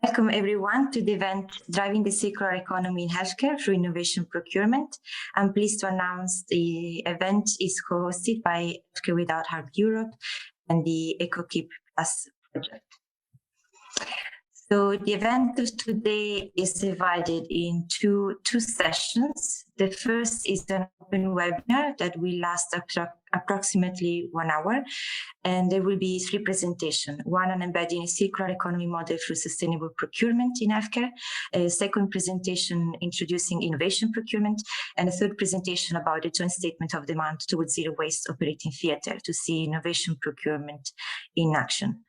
Welcome everyone to the event Driving the Circular Economy in Healthcare through Innovation Procurement. I'm pleased to announce the event is co-hosted by Healthcare Without Harm Europe and the EcoKeep Plus project. So the event of today is divided into two sessions. The first is an open webinar that will last approximately 1 hour, and there will be 3 presentations. One on embedding a circular economy model through sustainable procurement in healthcare, a second presentation introducing innovation procurement, and a third presentation about the joint statement of demand towards zero waste operating theatre to see innovation procurement in action.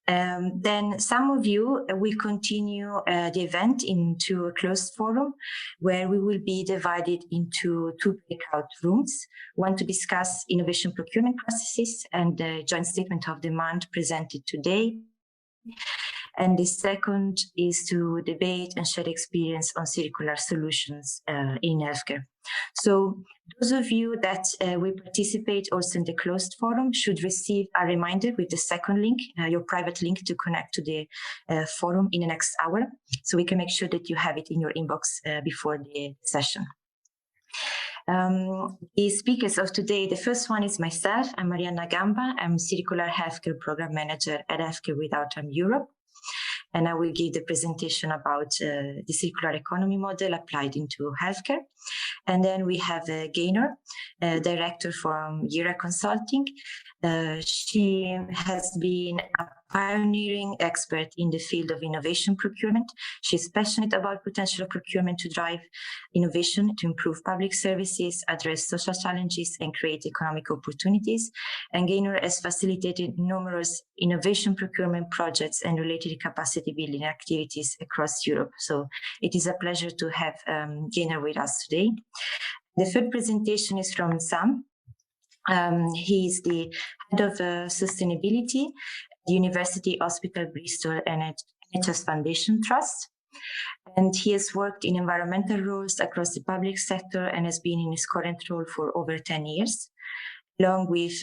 Then some of you will continue the event into a closed forum where we will be divided into 2 breakout rooms, one to discuss innovation procurement processes and the joint statement of demand presented today. And the second is to debate and share experience on circular solutions in healthcare. So those of you that will participate also in the closed forum should receive a reminder with the second link, your private link to connect to the forum in the next hour. So we can make sure that you have it in your inbox before the session. The speakers of today, the first one is myself. I'm Arianna Gamba. I'm Circular Healthcare Program Manager at Healthcare Without Harm Europe. And I will give the presentation about the circular economy model applied into healthcare. And then we have Gaynor, director from JERA Consulting. She has been a pioneering expert in the field of innovation procurement. She's passionate about potential procurement to drive innovation, to improve public services, address social challenges, and create economic opportunities. And Gaynor has facilitated numerous innovation procurement projects and related capacity building activities across Europe. So it is a pleasure to have Gaynor with us today. The third presentation is from Sam. He is the head of sustainability at the University Hospital Bristol and NHS Foundation Trust. And he has worked in environmental roles across the public sector and has been in his current role for over 10 years. Along with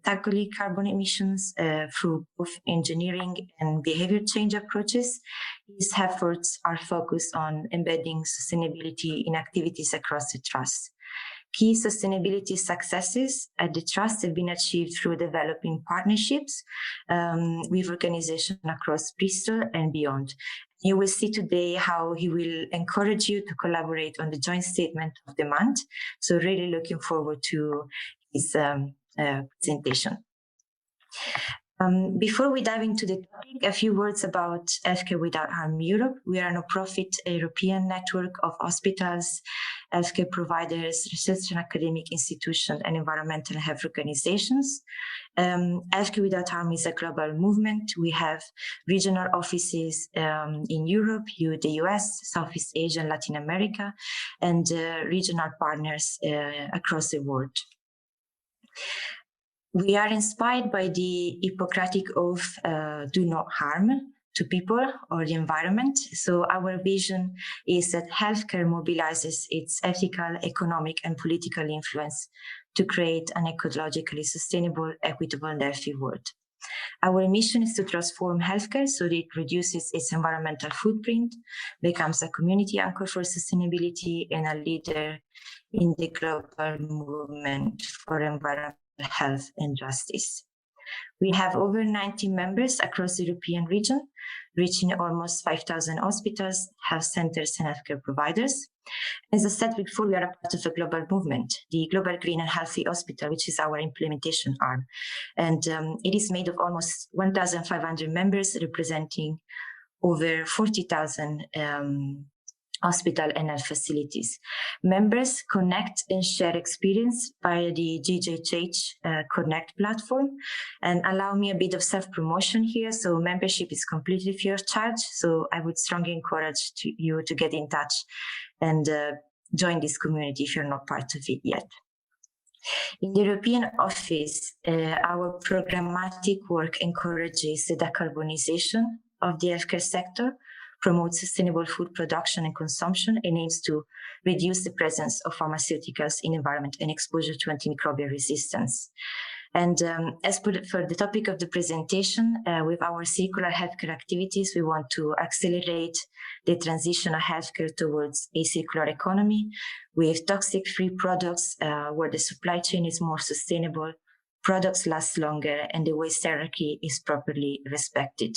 tackling carbon emissions through both engineering and behavior change approaches, his efforts are focused on embedding sustainability in activities across the trust. Key sustainability successes at the trust have been achieved through developing partnerships with organizations across Bristol and beyond. You will see today how he will encourage you to collaborate on the joint statement of demand. So really looking forward to his presentation. Before we dive into the topic, a few words about Healthcare Without Harm Europe. We are a non-profit European network of hospitals, healthcare providers, research and academic institutions, and environmental health organizations. Healthcare Without Harm is a global movement. We have regional offices in Europe, the US, Southeast Asia, and Latin America, and regional partners across the world. We are inspired by the Hippocratic Oath, do not harm to people or the environment. So our vision is that healthcare mobilizes its ethical, economic, and political influence to create an ecologically sustainable, equitable, and healthy world. Our mission is to transform healthcare so that it reduces its environmental footprint, becomes a community anchor for sustainability, and a leader in the global movement for environmental health and justice. We have over 90 members across the European region, reaching almost 5,000 hospitals, health centers, and healthcare providers. As I said before, we are a part of a global movement, the Global Green and Healthy Hospital, which is our implementation arm. And it is made of almost 1,500 members representing over 40,000 hospital and health facilities. Members connect and share experience via the GJH Connect platform. And allow me a bit of self-promotion here. So membership is completely free of charge. So I would strongly encourage you to get in touch and join this community if you're not part of it yet. In the European office, our programmatic work encourages the decarbonization of the healthcare sector, promotes sustainable food production and consumption, and aims to reduce the presence of pharmaceuticals in the environment and exposure to antimicrobial resistance. And as for the topic of the presentation, with our circular healthcare activities, we want to accelerate the transition of healthcare towards a circular economy with toxic-free products where the supply chain is more sustainable, products last longer, and the waste hierarchy is properly respected.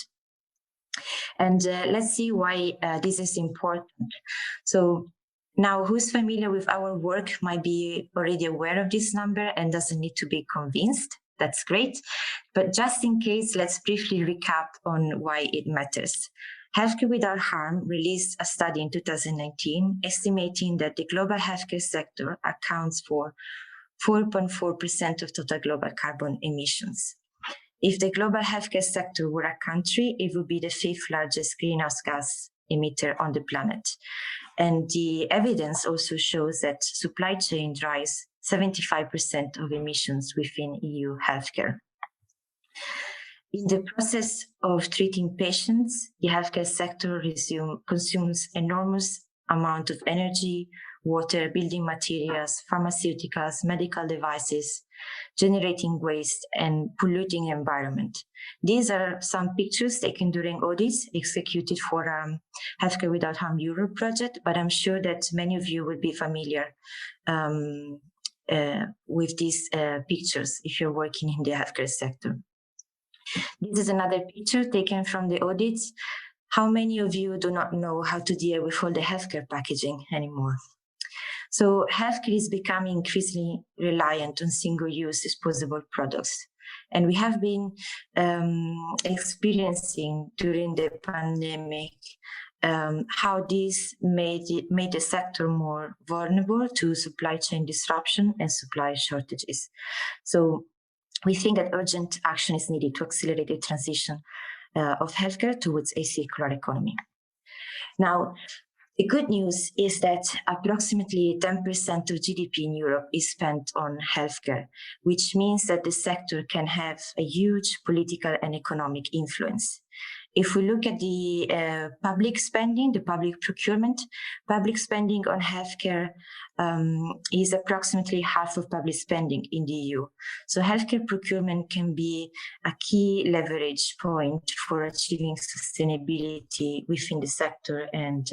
And let's see why this is important. So now, who's familiar with our work might be already aware of this number and doesn't need to be convinced. That's great. But just in case, let's briefly recap on why it matters. Healthcare Without Harm released a study in 2019 estimating that the global healthcare sector accounts for 4.4% of total global carbon emissions. If the global healthcare sector were a country, it would be the 5th largest greenhouse gas emitter on the planet. And the evidence also shows that supply chain drives 75% of emissions within EU healthcare. In the process of treating patients, the healthcare sector consumes enormous amount of energy, water, building materials, pharmaceuticals, medical devices, generating waste and polluting the environment. These are some pictures taken during audits executed for Healthcare Without Harm Europe project, but I'm sure that many of you will be familiar with these pictures if you're working in the healthcare sector. This is another picture taken from the audits. How many of you do not know how to deal with all the healthcare packaging anymore? So healthcare is becoming increasingly reliant on single-use disposable products. And we have been experiencing during the pandemic how this made the sector more vulnerable to supply chain disruption and supply shortages. So we think that urgent action is needed to accelerate the transition of healthcare towards a circular economy. Now, the good news is that approximately 10% of GDP in Europe is spent on healthcare, which means that the sector can have a huge political and economic influence. If we look at the public spending, the public procurement, public spending on healthcare is approximately half of public spending in the EU. So healthcare procurement can be a key leverage point for achieving sustainability within the sector and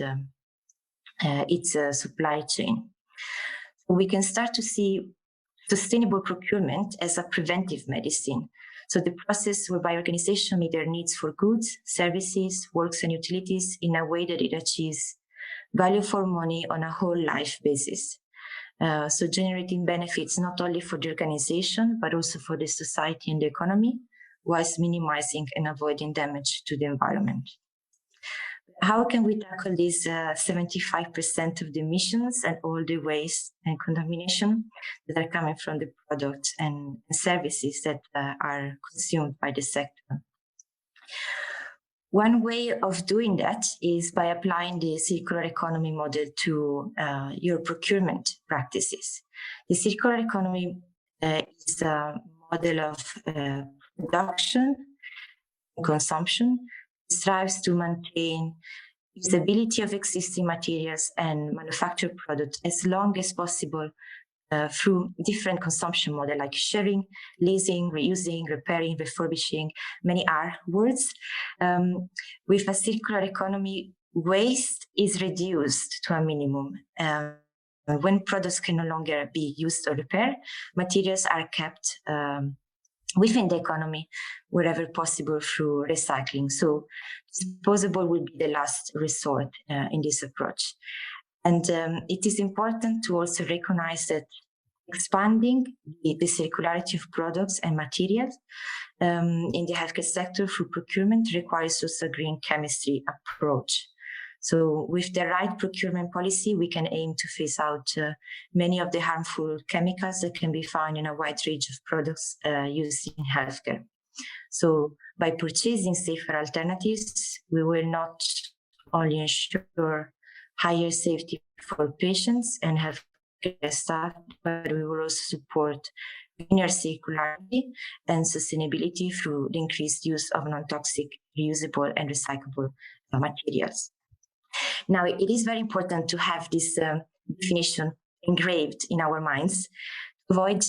its supply chain. We can start to see sustainable procurement as a preventive medicine. So the process whereby organizations meet their needs for goods, services, works and utilities in a way that it achieves value for money on a whole life basis. So generating benefits not only for the organization, but also for the society and the economy, whilst minimizing and avoiding damage to the environment. How can we tackle these 75% of the emissions and all the waste and contamination that are coming from the products and services that are consumed by the sector? One way of doing that is by applying the circular economy model to your procurement practices. The circular economy is a model of production and consumption. It strives to maintain usability of existing materials and manufacture products as long as possible through different consumption models like sharing, leasing, reusing, repairing, refurbishing, many R words. With a circular economy, waste is reduced to a minimum. When products can no longer be used or repaired, materials are kept within the economy wherever possible through recycling. So disposable will be the last resort in this approach. And it is important to also recognize that expanding the circularity of products and materials in the healthcare sector through procurement requires also a green chemistry approach. So with the right procurement policy, we can aim to phase out many of the harmful chemicals that can be found in a wide range of products used in healthcare. So by purchasing safer alternatives, we will not only ensure higher safety for patients and healthcare staff, but we will also support greener circularity and sustainability through the increased use of non-toxic, reusable and recyclable materials. Now, it is very important to have this definition engraved in our minds avoid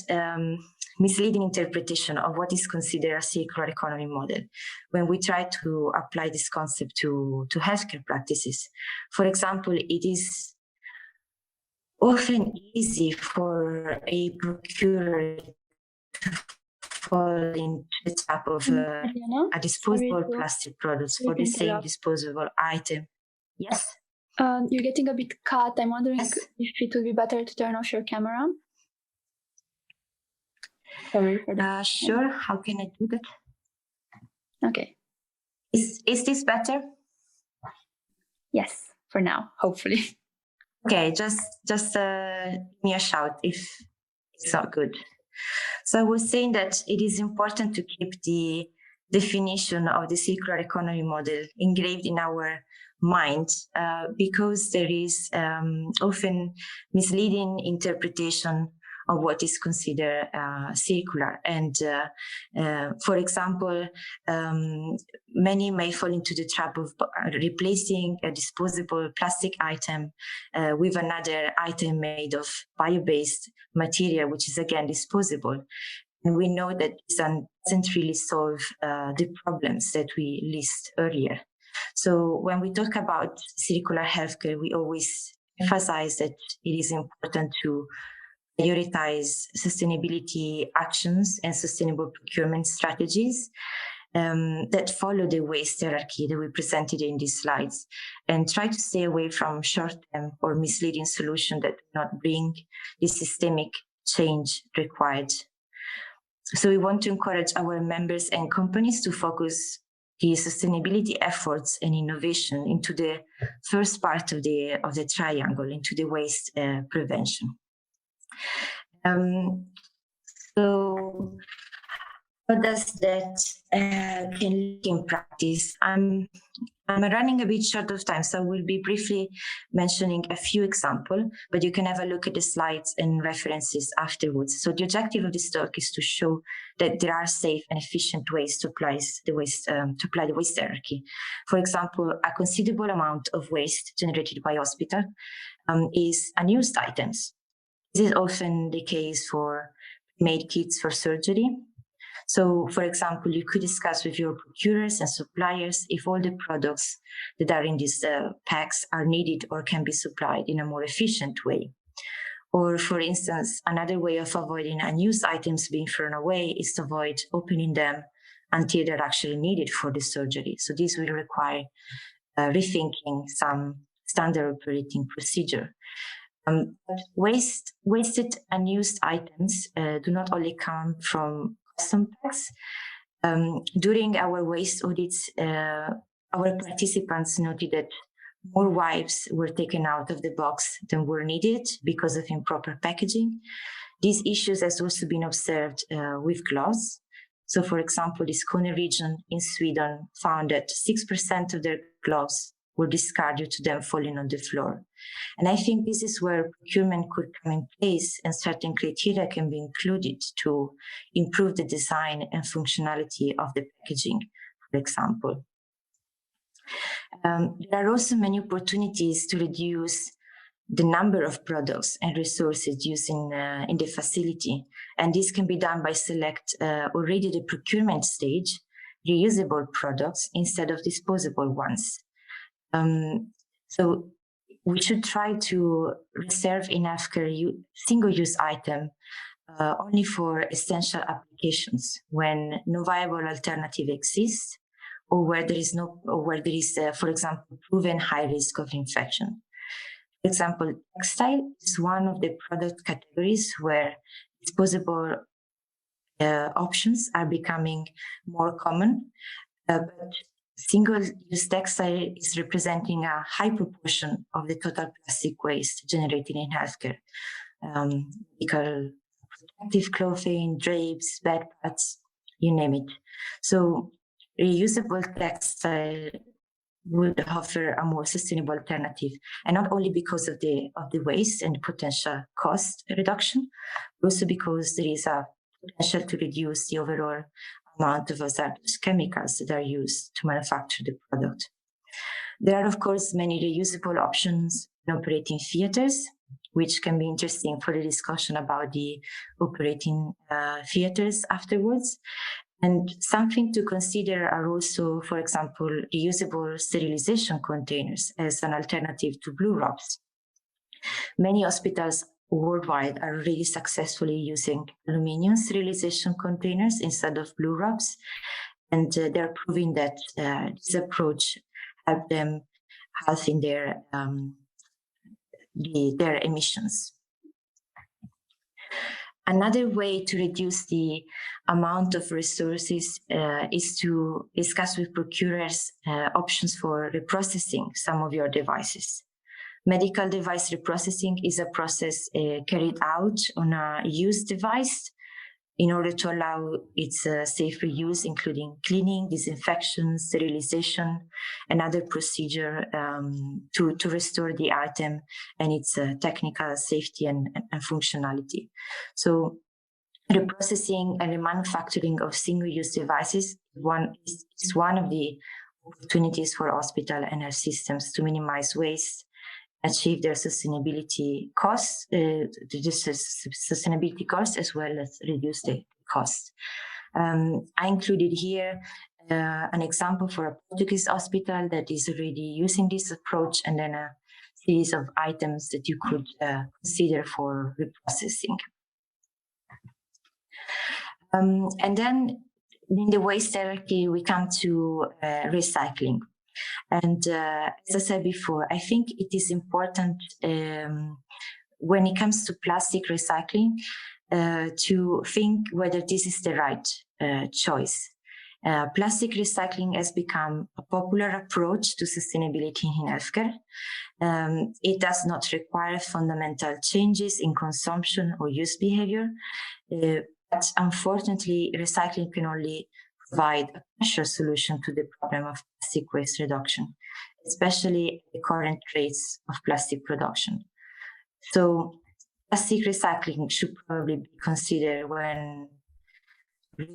misleading interpretation of what is considered a circular economy model when we try to apply this concept to healthcare practices. For example, it is often easy for a procurer to fall into the trap of a disposable plastic products for the same disposable item. Yes? You're getting a bit cut. I'm wondering Yes. if it would be better to turn off your camera. Sorry for that. Sure. How can I do that? Okay. Is this better? Yes, for now, hopefully. Okay, just give me a shout if it's not good. So I was saying that it is important to keep the definition of the circular economy model engraved in our mind because there is often misleading interpretation of what is considered circular. And for example, many may fall into the trap of replacing a disposable plastic item with another item made of bio-based material, which is again disposable. And we know that this doesn't really solve the problems that we list earlier. So when we talk about circular healthcare, we always emphasize that it is important to prioritize sustainability actions and sustainable procurement strategies that follow the waste hierarchy that we presented in these slides, and try to stay away from short-term or misleading solutions that do not bring the systemic change required. So we want to encourage our members and companies to focus the sustainability efforts and innovation into the first part of the triangle, into the waste prevention. So how does that can look in practice? I'm running a bit short of time, so I will be briefly mentioning a few examples, but you can have a look at the slides and references afterwards. So the objective of this talk is to show that there are safe and efficient ways to apply the waste hierarchy. For example, a considerable amount of waste generated by hospital is unused items. This is often the case for made kits for surgery. So, for example, you could discuss with your procurers and suppliers if all the products that are in these packs are needed or can be supplied in a more efficient way. Or, for instance, another way of avoiding unused items being thrown away is to avoid opening them until they're actually needed for the surgery. So this will require rethinking some standard operating procedure. Wasted unused items do not only come from custom packs. During our waste audits, our participants noted that more wipes were taken out of the box than were needed because of improper packaging. These issues has also been observed with gloves. So, for example, the Skåne region in Sweden found that 6% of their gloves were discarded to them falling on the floor. And I think this is where procurement could come in place and certain criteria can be included to improve the design and functionality of the packaging, for example. There are also many opportunities to reduce the number of products and resources used in the facility. And this can be done by select already the procurement stage, reusable products instead of disposable ones. So we should try to reserve enough single-use item only for essential applications when no viable alternative exists, or where there is for example, proven high risk of infection. For example, textile is one of the product categories where disposable options are becoming more common, but single-use textile is representing a high proportion of the total plastic waste generated in healthcare. Medical protective clothing, drapes, backpacks, you name it. So reusable textile would offer a more sustainable alternative, and not only because of the waste and potential cost reduction, but also because there is a potential to reduce the overall amount of hazardous chemicals that are used to manufacture the product. There are, of course, many reusable options in operating theaters. which can be interesting for the discussion about the operating theaters afterwards. And something to consider are also, for example, reusable sterilization containers as an alternative to blue wraps. Many hospitals worldwide are really successfully using aluminum sterilization containers instead of blue wraps, and they're proving that this approach helps them halving their emissions. Another way to reduce the amount of resources is to discuss with procurers options for reprocessing some of your devices. Medical device reprocessing is a process carried out on a used device in order to allow its safe reuse, including cleaning, disinfection, sterilization, and other procedure to restore the item and its technical safety and functionality. So reprocessing and remanufacturing of single-use devices is one of the opportunities for hospital and health systems to minimize waste, achieve their sustainability costs, as well as reduce the cost. I included here an example for a Portuguese hospital that is already using this approach, and then a series of items that you could consider for reprocessing. And then in the waste hierarchy, we come to recycling. And as I said before, I think it is important when it comes to plastic recycling to think whether this is the right choice. Plastic recycling has become a popular approach to sustainability in healthcare. It does not require fundamental changes in consumption or use behavior, but unfortunately, recycling can only provide a partial solution to the problem of plastic waste reduction, especially at the current rates of plastic production. So plastic recycling should probably be considered when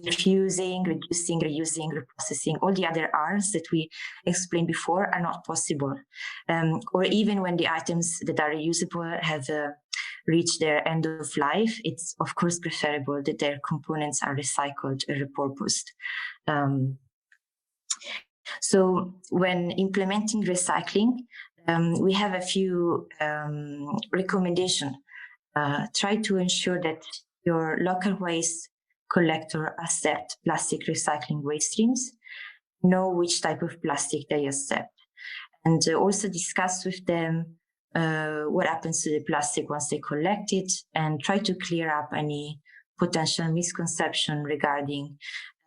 refusing, reducing, reusing, reprocessing. All the other R's that we explained before are not possible. Or even when the items that are reusable have reached their end of life, it's of course preferable that their components are recycled or repurposed. So when implementing recycling, we have a few recommendations. Try to ensure that your local waste collector accept plastic recycling waste streams, know which type of plastic they accept, and also discuss with them what happens to the plastic once they collect it, and try to clear up any potential misconception regarding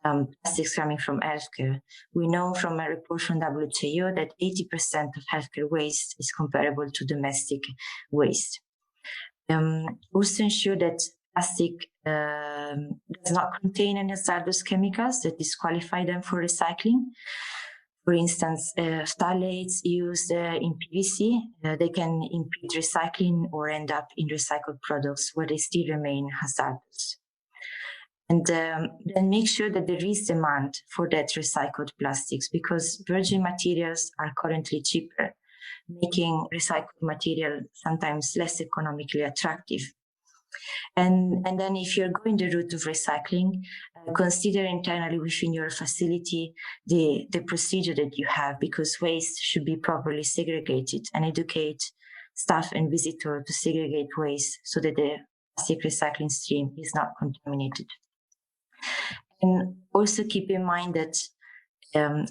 plastics coming from healthcare. We know from a report from WTO that 80% of healthcare waste is comparable to domestic waste. Also ensure that plastic does not contain any hazardous chemicals that disqualify them for recycling. For instance, phthalates used in PVC, they can impede recycling or end up in recycled products where they still remain hazardous. And then make sure that there is demand for that recycled plastics, because virgin materials are currently cheaper, making recycled material sometimes less economically attractive. And then if you're going the route of recycling, consider internally within your facility the procedure that you have, because waste should be properly segregated, and educate staff and visitors to segregate waste so that the plastic recycling stream is not contaminated. And also keep in mind that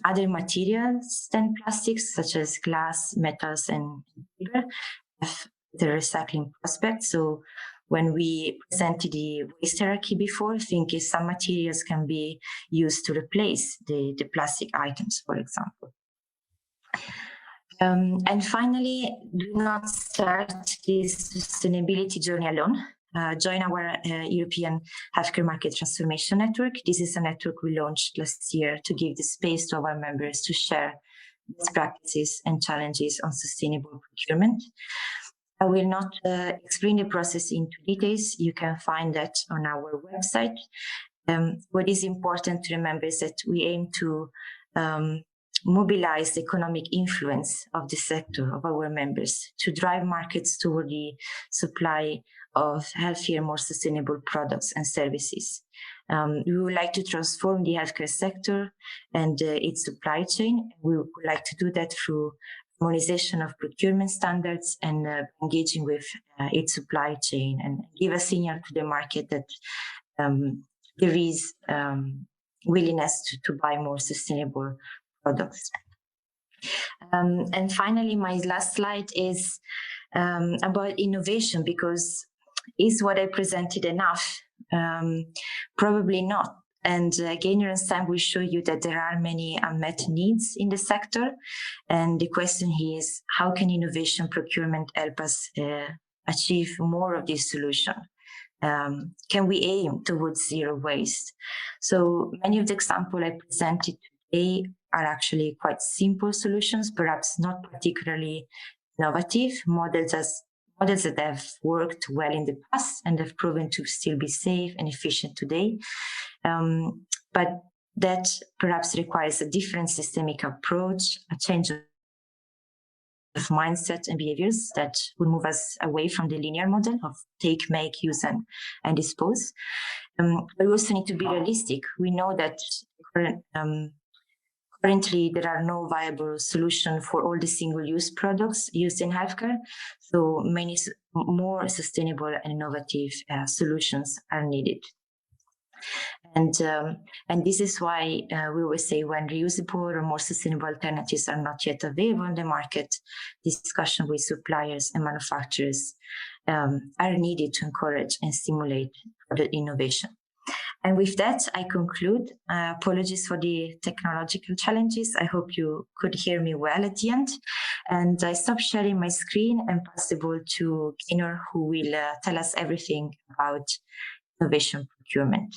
other materials than plastics, such as glass, metals, and paper, have the recycling prospect. So when we presented the waste hierarchy before, I think some materials can be used to replace the plastic items, for example. And finally, do not start this sustainability journey alone. Join our European Healthcare Market Transformation Network. This is a network we launched last year to give the space to our members to share best practices and challenges on sustainable procurement. I will not explain the process into details. You can find that on our website. What is important to remember is that we aim to mobilize the economic influence of the sector, of our members, to drive markets toward the supply of healthier, more sustainable products and services. We would like to transform the healthcare sector and its supply chain. We would like to do that through harmonization of procurement standards and engaging with its supply chain, and give a signal to the market that there is willingness to buy more sustainable products. And finally, my last slide is about innovation, because is what I presented enough? Probably not. And Gaynor and Sam will show you that there are many unmet needs in the sector. And the question here is, how can innovation procurement help us achieve more of this solution? Can we aim towards zero waste? So many of the examples I presented today are actually quite simple solutions, perhaps not particularly innovative, models that have worked well in the past and have proven to still be safe and efficient today. But that perhaps requires a different systemic approach, a change of mindset and behaviors that would move us away from the linear model of take, make, use, and dispose. But we also need to be realistic. We know that currently there are no viable solutions for all the single-use products used in healthcare. So many more sustainable and innovative solutions are needed. And this is why we always say, when reusable or more sustainable alternatives are not yet available on the market, discussion with suppliers and manufacturers are needed to encourage and stimulate further innovation. And with that, I conclude. Apologies for the technological challenges. I hope you could hear me well at the end. And I stop sharing my screen and pass the ball to Gaynor, who will tell us everything about innovation procurement.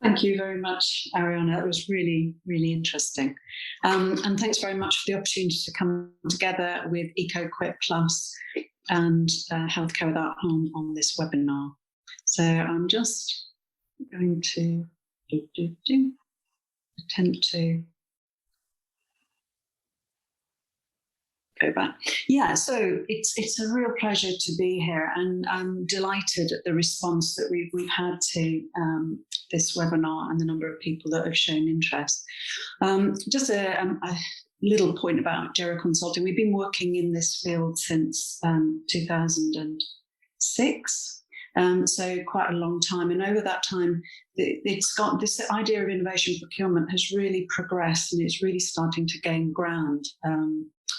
Thank you very much, Arianna. That was really, really interesting. And thanks very much for the opportunity to come together with EcoQuip Plus and Healthcare Without Harm on this webinar. So I'm just going to attempt to go back. Yeah, so it's a real pleasure to be here, and I'm delighted at the response that we've had to this webinar and the number of people that have shown interest. Just a little point about JERA Consulting. We've been working in this field since 2006. So quite a long time, and over that time it's got this idea of innovation procurement has really progressed, and it's really starting to gain ground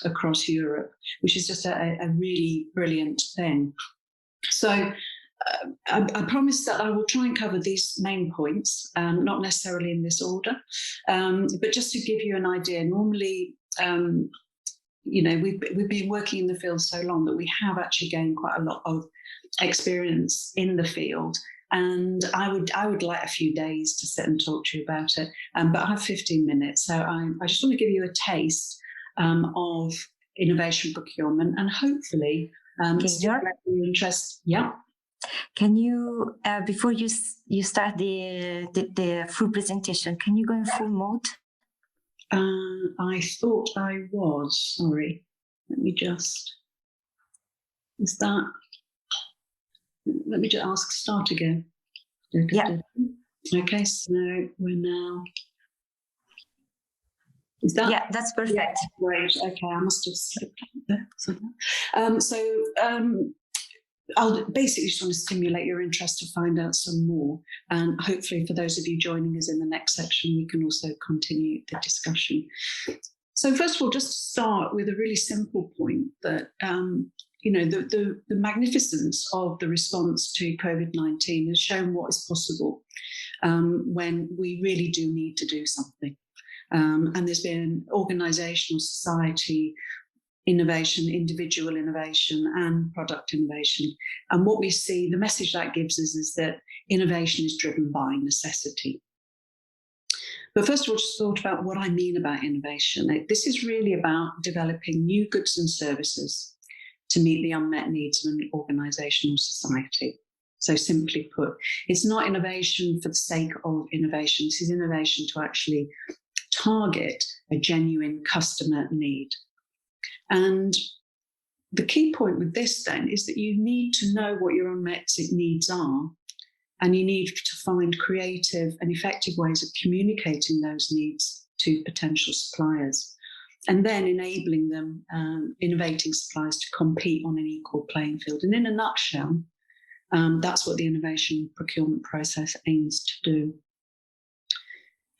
across Europe, which is just a really brilliant thing. So I promise that I will try and cover these main points, not necessarily in this order, but just to give you an idea. Normally, we've been working in the field so long that we have actually gained quite a lot of experience in the field, and I would like a few days to sit and talk to you about it, but I have 15 minutes, so I just want to give you a taste of innovation procurement, and hopefully your interest. Yeah. Can you, before you start the full presentation, can you go in full mode? I thought I was. Sorry. Let me just. Is that? Let me just ask. Start again. Yeah. Okay. So we're now. Is that? Yeah, that's perfect. Yeah, great. Okay, I must have slipped there. I'll basically just want to stimulate your interest to find out some more. And hopefully for those of you joining us in the next section, we can also continue the discussion. So first of all, just to start with a really simple point that, the magnificence of the response to COVID-19 has shown what is possible when we really do need to do something. And there's been organisational, society innovation, individual innovation, and product innovation. And what we see, the message that gives us is that innovation is driven by necessity. But first of all, just thought about what I mean about innovation. This is really about developing new goods and services to meet the unmet needs of an organisation or society. So simply put, it's not innovation for the sake of innovation. This is innovation to actually target a genuine customer need. And the key point with this then is that you need to know what your unmet needs are, and you need to find creative and effective ways of communicating those needs to potential suppliers, and then enabling them, innovating suppliers to compete on an equal playing field. And in a nutshell, that's what the innovation procurement process aims to do.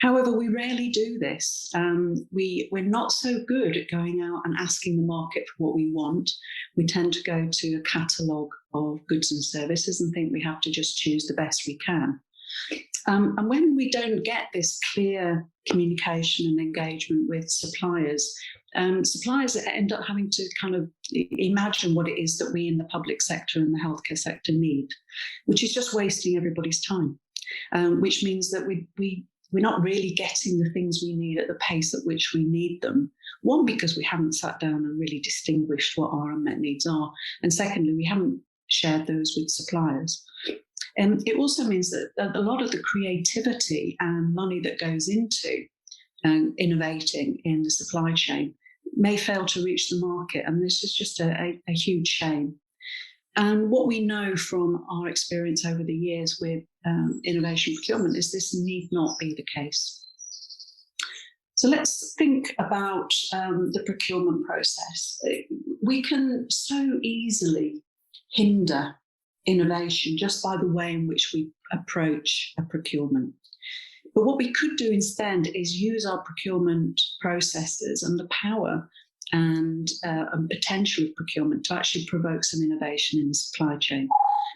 However, we rarely do this. We're not so good at going out and asking the market for what we want. We tend to go to a catalogue of goods and services and think we have to just choose the best we can. And when we don't get this clear communication and engagement with suppliers, suppliers end up having to kind of imagine what it is that we in the public sector and the healthcare sector need, which is just wasting everybody's time, which means that we're not really getting the things we need at the pace at which we need them. One, because we haven't sat down and really distinguished what our unmet needs are. And secondly, we haven't shared those with suppliers. And it also means that a lot of the creativity and money that goes into innovating in the supply chain may fail to reach the market. And this is just a huge shame. And what we know from our experience over the years with innovation procurement is this need not be the case. So let's think about the procurement process. We can so easily hinder innovation just by the way in which we approach a procurement. But what we could do instead is use our procurement processes and the power and potential of procurement to actually provoke some innovation in the supply chain,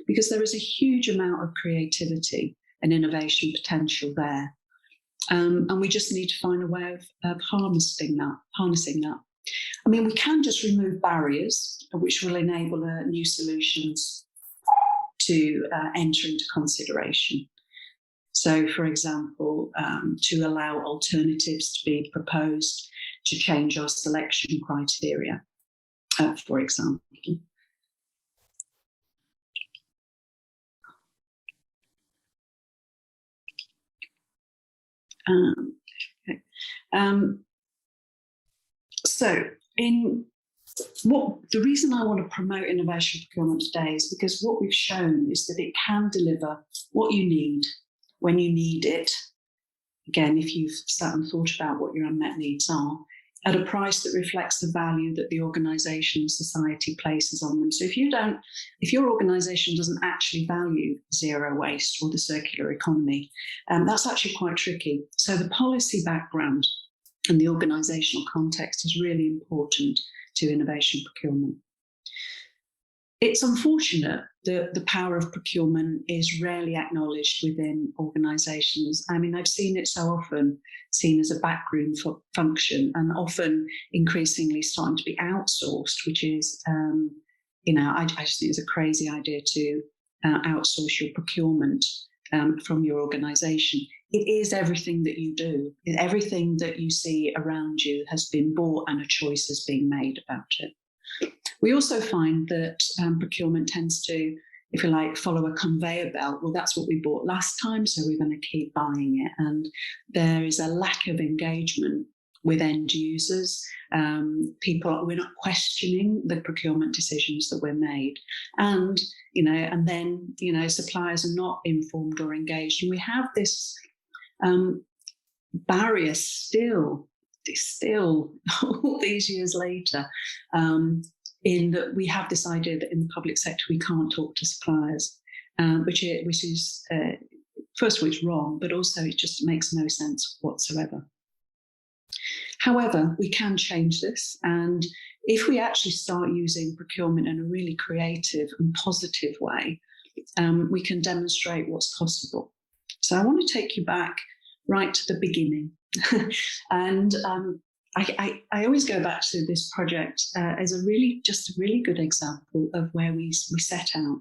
because there is a huge amount of creativity and innovation potential there. And we just need to find a way of harnessing that. I mean, we can just remove barriers, which will enable new solutions to enter into consideration. So, for example, to allow alternatives to be proposed to change our selection criteria, for example. So, the reason I want to promote innovation procurement today is because what we've shown is that it can deliver what you need when you need it. Again, if you've sat and thought about what your unmet needs are, at a price that reflects the value that the organisation and society places on them. So if your organisation doesn't actually value zero waste or the circular economy, that's actually quite tricky. So the policy background and the organisational context is really important to innovation procurement. It's unfortunate that the power of procurement is rarely acknowledged within organisations. I mean, I've seen it so often seen as a backroom function, and often increasingly starting to be outsourced, which is, I just think it's a crazy idea to outsource your procurement from your organisation. It is everything that you do. Everything that you see around you has been bought and a choice is being made about it. We also find that procurement tends to, if you like, follow a conveyor belt. Well, that's what we bought last time, so we're going to keep buying it. And there is a lack of engagement with end users. We're not questioning the procurement decisions that were made. And, then suppliers are not informed or engaged. And we have this barrier still all these years later, in that we have this idea that in the public sector we can't talk to suppliers, which is first of all, it's wrong, but also it just makes no sense whatsoever. However, we can change this, and if we actually start using procurement in a really creative and positive way, we can demonstrate what's possible. So I want to take you back right to the beginning. And I always go back to this project as a really good example of where we set out.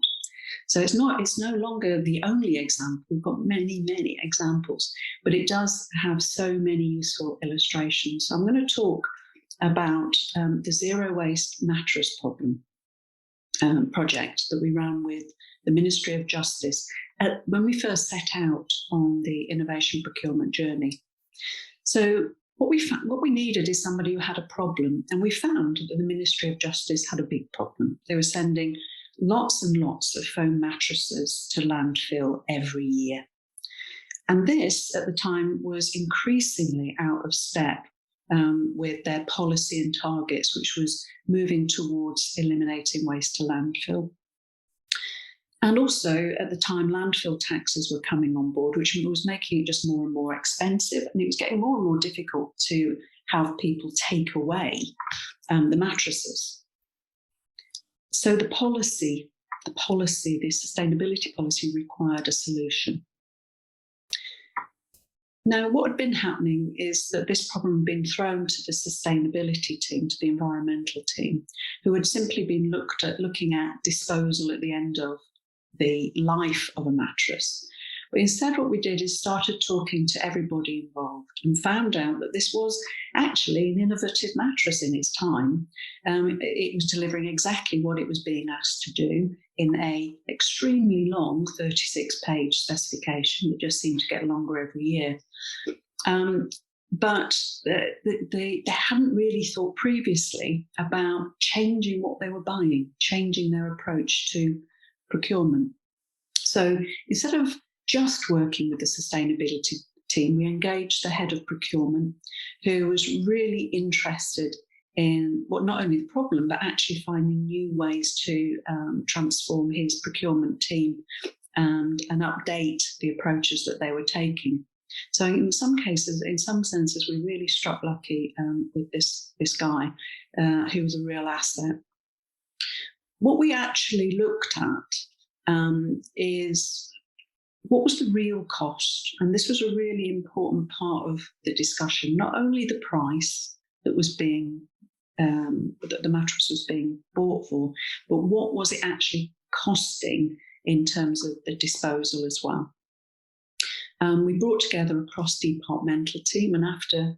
So it's no longer the only example. We've got many examples, but it does have so many useful illustrations. So I'm going to talk about the zero waste mattress problem project that we ran with the Ministry of Justice when we first set out on the innovation procurement journey. So what we needed is somebody who had a problem, and we found that the Ministry of Justice had a big problem. They were sending lots and lots of foam mattresses to landfill every year. And this, at the time, was increasingly out of step with their policy and targets, which was moving towards eliminating waste to landfill. And also, at the time, landfill taxes were coming on board, which was making it just more and more expensive. And it was getting more and more difficult to have people take away the mattresses. So the sustainability policy required a solution. Now, what had been happening is that this problem had been thrown to the sustainability team, to the environmental team, who had simply been looking at disposal at the end of the life of a mattress. But instead, what we did is started talking to everybody involved and found out that this was actually an innovative mattress in its time. It was delivering exactly what it was being asked to do in a extremely long 36-page specification that just seemed to get longer every year. But they hadn't really thought previously about changing what they were buying, changing their approach to procurement. So instead of just working with the sustainability team, we engaged the head of procurement, who was really interested in not only the problem, but actually finding new ways to transform his procurement team and update the approaches that they were taking. So in some cases, in some senses, we really struck lucky with this guy, who was a real asset. What we actually looked at is what was the real cost? And this was a really important part of the discussion, not only the price that was being, that the mattress was being bought for, but what was it actually costing in terms of the disposal as well. We brought together a cross-departmental team, and after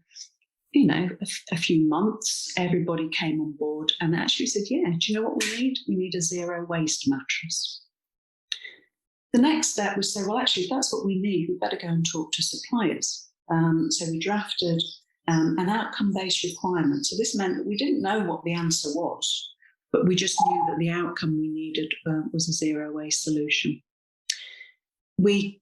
a few months, everybody came on board and actually said, yeah, do you know what we need? We need a zero waste mattress. The next step was to say, well, actually, if that's what we need, we better go and talk to suppliers. So we drafted an outcome-based requirement. So this meant that we didn't know what the answer was, but we just knew that the outcome we needed was a zero waste solution. We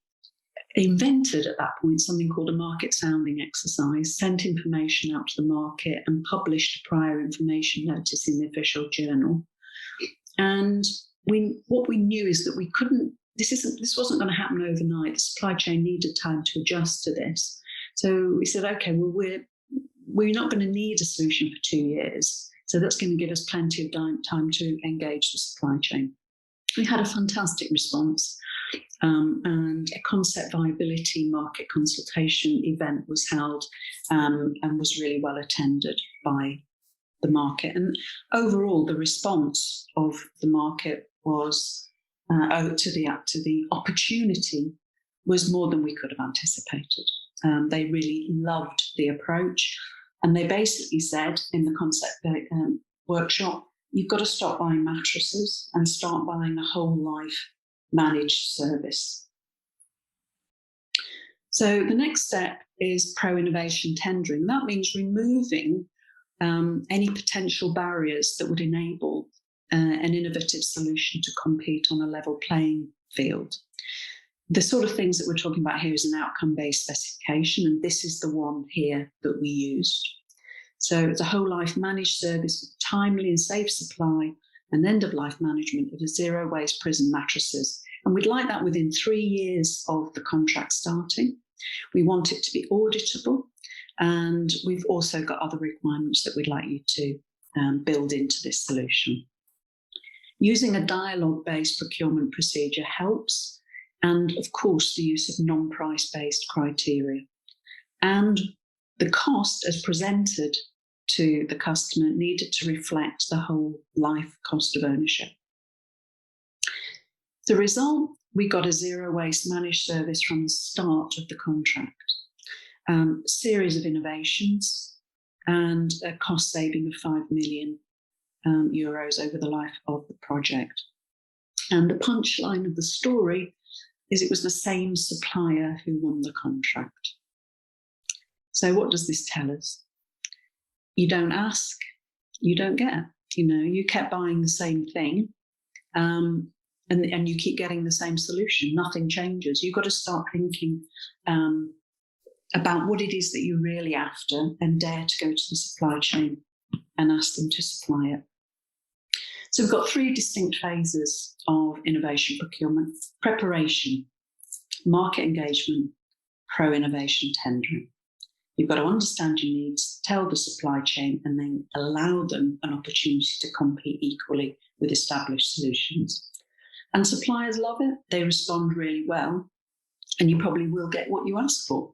invented at that point something called a market sounding exercise, sent information out to the market and published a prior information notice in the official journal. And what we knew is that we couldn't, this wasn't going to happen overnight. The supply chain needed time to adjust to this. So we said, okay, well, we're not going to need a solution for 2 years. So that's going to give us plenty of time to engage the supply chain. We had a fantastic response, and a concept viability market consultation event was held and was really well attended by the market. And overall, the response of the market was to the opportunity was more than we could have anticipated. They really loved the approach, and they basically said in the concept workshop, you've got to stop buying mattresses and start buying a whole life managed service. So the next step is pro-innovation tendering. That means removing any potential barriers that would enable an innovative solution to compete on a level playing field. The sort of things that we're talking about here is an outcome-based specification, and this is the one here that we used. So it's a whole life managed service with timely and safe supply and end-of-life management of the zero waste prison mattresses. And we'd like that within 3 years of the contract starting. We want it to be auditable, and we've also got other requirements that we'd like you to build into this solution. Using a dialogue-based procurement procedure helps, and of course the use of non-price-based criteria. And the cost as presented to the customer needed to reflect the whole life cost of ownership. The result, we got a zero waste managed service from the start of the contract, series of innovations and a cost saving of 5 million euros over the life of the project. And the punchline of the story is it was the same supplier who won the contract. So what does this tell us? You don't ask, you don't get. You kept buying the same thing, and you keep getting the same solution. Nothing changes. You've got to start thinking about what it is that you're really after, and dare to go to the supply chain and ask them to supply it. So we've got 3 distinct phases of innovation procurement: preparation, market engagement, pro-innovation tendering. You've got to understand your needs, tell the supply chain, and then allow them an opportunity to compete equally with established solutions. And suppliers love it. They respond really well, and you probably will get what you ask for.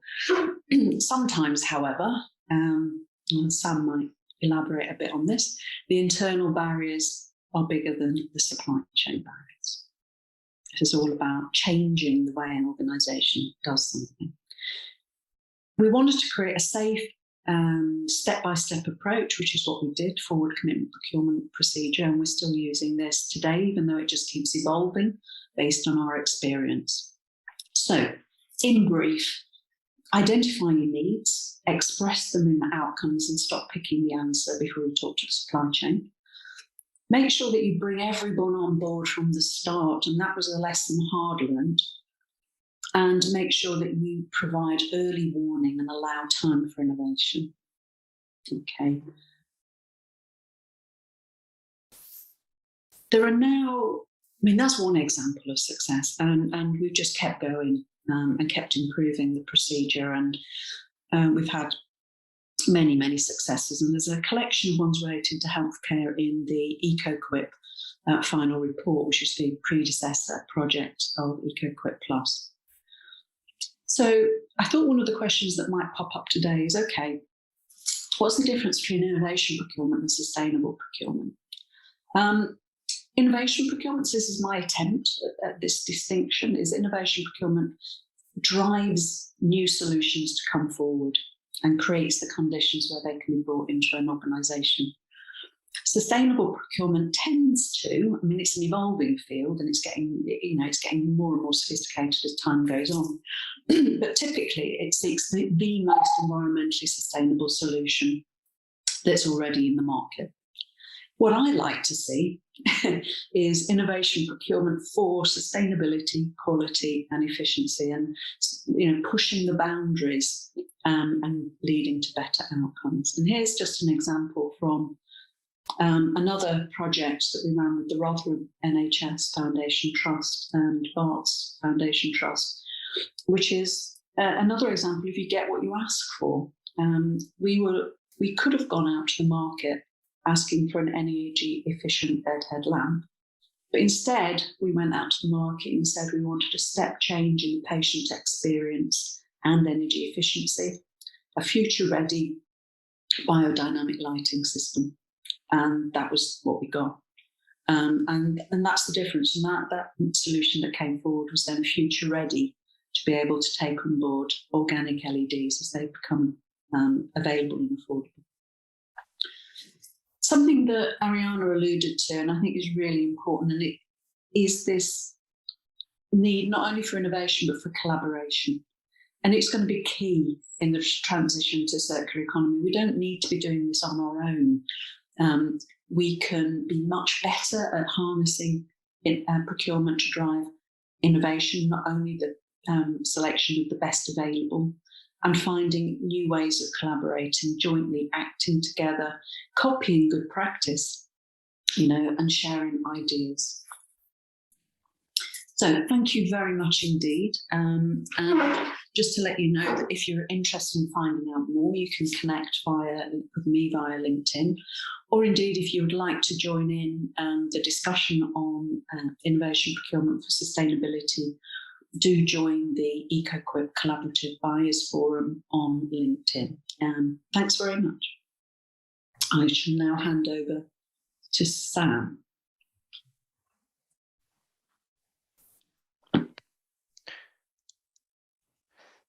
Sometimes, however, and Sam might elaborate a bit on this, the internal barriers are bigger than the supply chain barriers. It's all about changing the way an organisation does something. We wanted to create a safe step-by-step approach, which is what we did, forward commitment procurement procedure, and we're still using this today, even though it just keeps evolving based on our experience. So, in brief, identify your needs, express them in the outcomes, and stop picking the answer before we talk to the supply chain. Make sure that you bring everyone on board from the start, and that was a lesson hard learned. And make sure that you provide early warning and allow time for innovation. Okay. There are now, that's one example of success, and we've just kept going and kept improving the procedure, and we've had many, many successes. And there's a collection of ones relating to healthcare in the EcoQuip final report, which is the predecessor project of EcoQuip Plus. So I thought one of the questions that might pop up today is, okay, what's the difference between innovation procurement and sustainable procurement? Innovation procurement, this is my attempt at this distinction, is innovation procurement drives new solutions to come forward and creates the conditions where they can be brought into an organisation. Sustainable procurement tends to, it's an evolving field, and it's getting more and more sophisticated as time goes on. But typically, it seeks the most environmentally sustainable solution that's already in the market. What I like to see is innovation procurement for sustainability, quality, and efficiency, and pushing the boundaries and leading to better outcomes. And here's just an example from another project that we ran with the Rotherham NHS Foundation Trust and Barts Foundation Trust, which is another example of you get what you ask for. We could have gone out to the market asking for an energy efficient bedhead lamp, but instead we went out to the market and said we wanted a step change in patient experience and energy efficiency, a future ready biodynamic lighting system. And that was what we got. And that's the difference. And that solution that came forward was then future ready to be able to take on board organic LEDs as they become available and affordable. Something that Arianna alluded to, and I think is really important, and it is this need not only for innovation, but for collaboration. And it's going to be key in the transition to circular economy. We don't need to be doing this on our own. We can be much better at harnessing procurement to drive innovation, not only the selection of the best available, and finding new ways of collaborating, jointly acting together, copying good practice, and sharing ideas. So thank you very much indeed. And just to let you know that if you're interested in finding out more, you can connect with me via LinkedIn, or indeed if you would like to join in the discussion on innovation procurement for sustainability, do join the EcoQuip Collaborative Buyers Forum on LinkedIn. Thanks very much. I shall now hand over to Sam.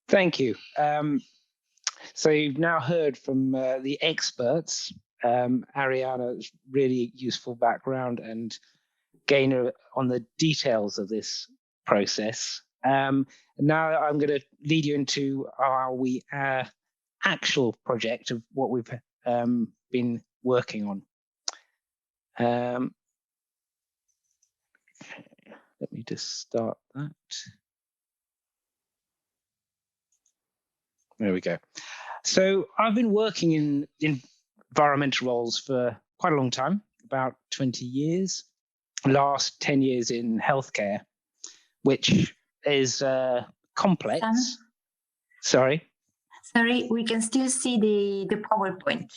Thank you. So you've now heard from the experts, Arianna's really useful background, and Gaynor on the details of this process. Now I'm going to lead you into how we actual project of what we've been working on. Let me just start that. There we go. So I've been working in environmental roles for quite a long time, about 20 years. Last 10 years in healthcare, which is complex. Sam? Sorry, we can still see the PowerPoint.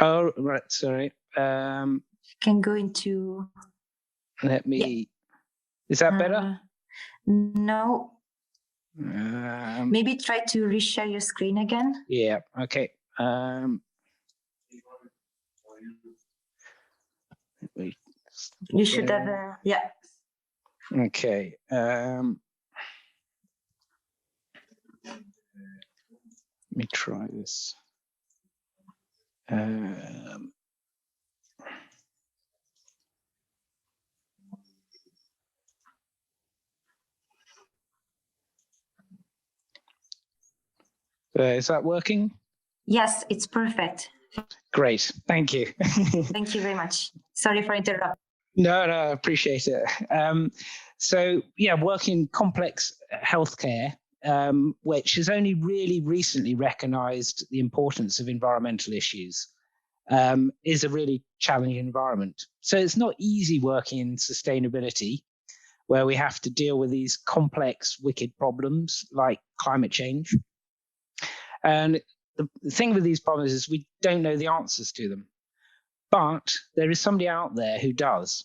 Oh, right. Sorry. You can go into. Let me. Yeah. Is that better? No. Maybe try to reshare your screen again. Yeah. Okay. You should have. Yeah. Okay. Let me try this. Is that working? Yes, it's perfect. Great. Thank you. Thank you very much. Sorry for interrupting. No, I appreciate it. So, yeah, working complex healthcare, which has only really recently recognized the importance of environmental issues, is a really challenging environment. So it's not easy working in sustainability, where we have to deal with these complex, wicked problems like climate change. And the thing with these problems is we don't know the answers to them. But there is somebody out there who does.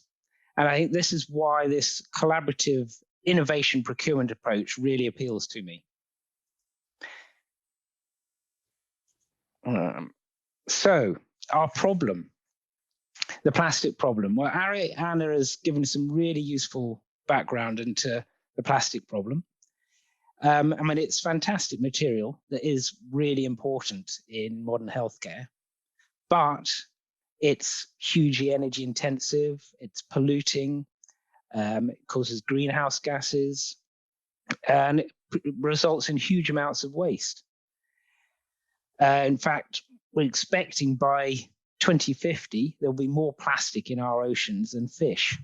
And I think this is why this collaborative innovation procurement approach really appeals to me. So our problem, the plastic problem. Well, Arianna has given some really useful background into the plastic problem. I mean, it's fantastic material that is really important in modern healthcare, but it's hugely energy intensive, it's polluting, it causes greenhouse gases, and it results in huge amounts of waste. In fact, we're expecting by 2050, there'll be more plastic in our oceans than fish,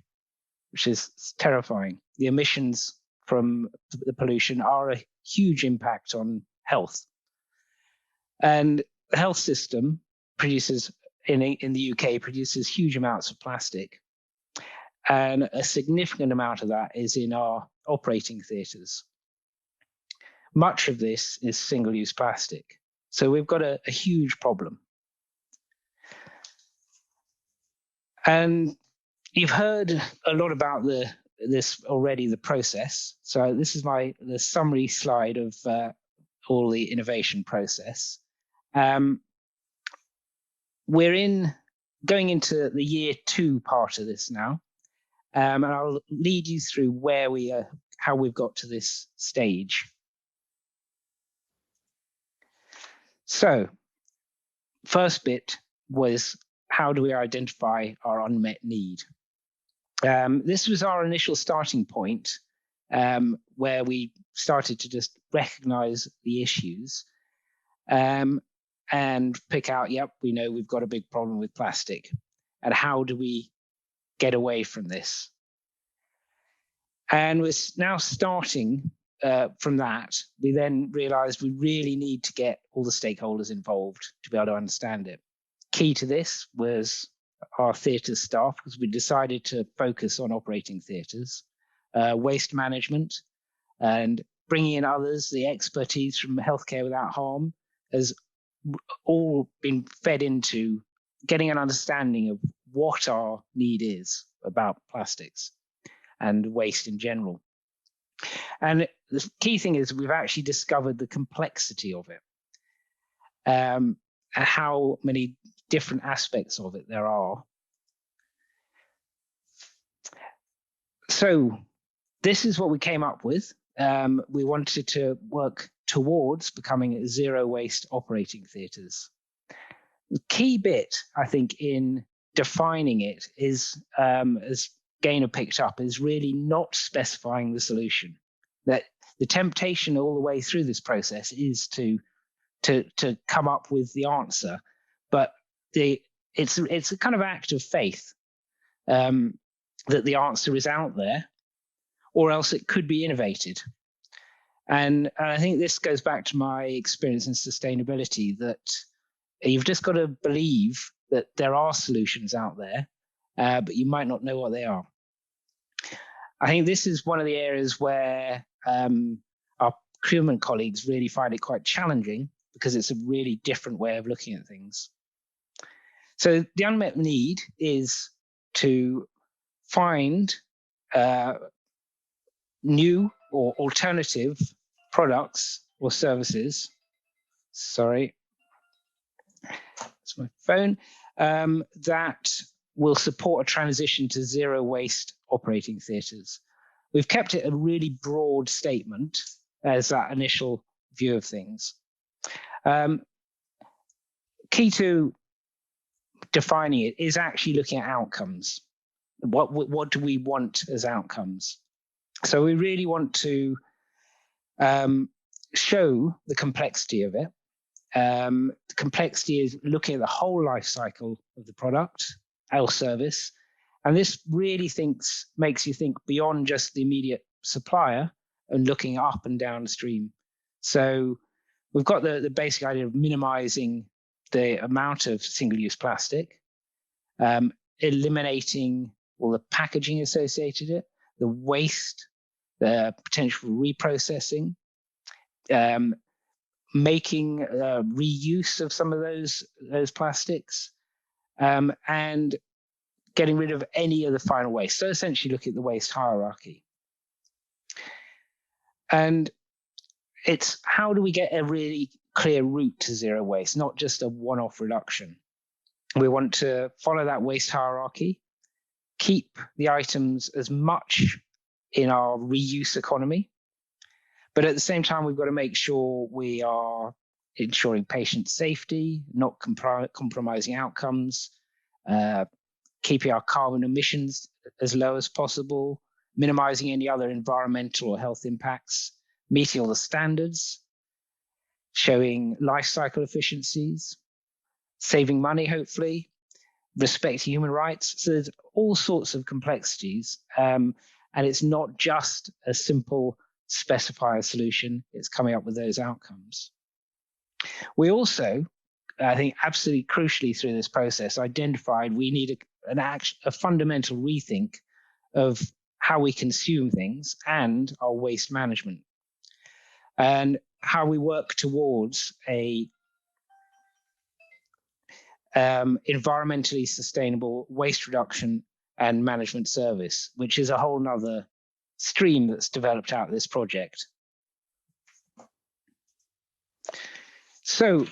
which is terrifying. The emissions from the pollution are a huge impact on health. And the health system produces, in the UK, produces huge amounts of plastic. And a significant amount of that is in our operating theatres. Much of this is single-use plastic. So we've got a huge problem. And you've heard a lot about this already, the process. So this is the summary slide of all the innovation process. We're going into the year 2 part of this now, and I'll lead you through where we are, how we've got to this stage. So, first bit was, how do we identify our unmet need? This was our initial starting point, where we started to just recognize the issues and pick out, yep, we know we've got a big problem with plastic. And how do we get away from this? And we're now starting from that. We then realized we really need to get all the stakeholders involved to be able to understand it. Key to this was our theatre staff, because we decided to focus on operating theatres, waste management, and bringing in others. The expertise from Healthcare Without Harm has all been fed into getting an understanding of what our need is about plastics and waste in general. And the key thing is we've actually discovered the complexity of it, and how many different aspects of it there are. So this is what we came up with. We wanted to work towards becoming zero waste operating theatres. The key bit, I think, in defining it is, as Gaynor picked up, is really not specifying the solution. That the temptation all the way through this process is to to come up with the answer, but it's a kind of act of faith that the answer is out there, or else it could be innovated. And I think this goes back to my experience in sustainability, that you've just got to believe that there are solutions out there, but you might not know what they are. I think this is one of the areas where our procurement colleagues really find it quite challenging, because it's a really different way of looking at things. So the unmet need is to find new or alternative products or services. Sorry, that's my phone. That will support a transition to zero waste operating theatres. We've kept it a really broad statement as that initial view of things. Key to defining it is actually looking at outcomes. What do we want as outcomes? So we really want to show the complexity of it. The complexity is looking at the whole life cycle of the product or service. And this really makes you think beyond just the immediate supplier and looking up and downstream. So we've got the basic idea of minimizing the amount of single-use plastic, eliminating all the packaging associated with it, the waste, the potential for reprocessing, making reuse of some of those plastics, and getting rid of any of the final waste. So essentially look at the waste hierarchy. And it's how do we get a really clear route to zero waste, not just a one-off reduction. We want to follow that waste hierarchy, keep the items as much in our reuse economy, but at the same time, we've got to make sure we are ensuring patient safety, not compromising outcomes, keeping our carbon emissions as low as possible, minimizing any other environmental or health impacts, meeting all the standards, showing life cycle efficiencies, saving money, hopefully, respecting human rights. So there's all sorts of complexities. And it's not just a simple specify a solution, it's coming up with those outcomes. We also, I think absolutely crucially through this process, identified we need a fundamental rethink of how we consume things and our waste management, and how we work towards a environmentally sustainable waste reduction and management service, which is a whole nother stream that's developed out of this project. So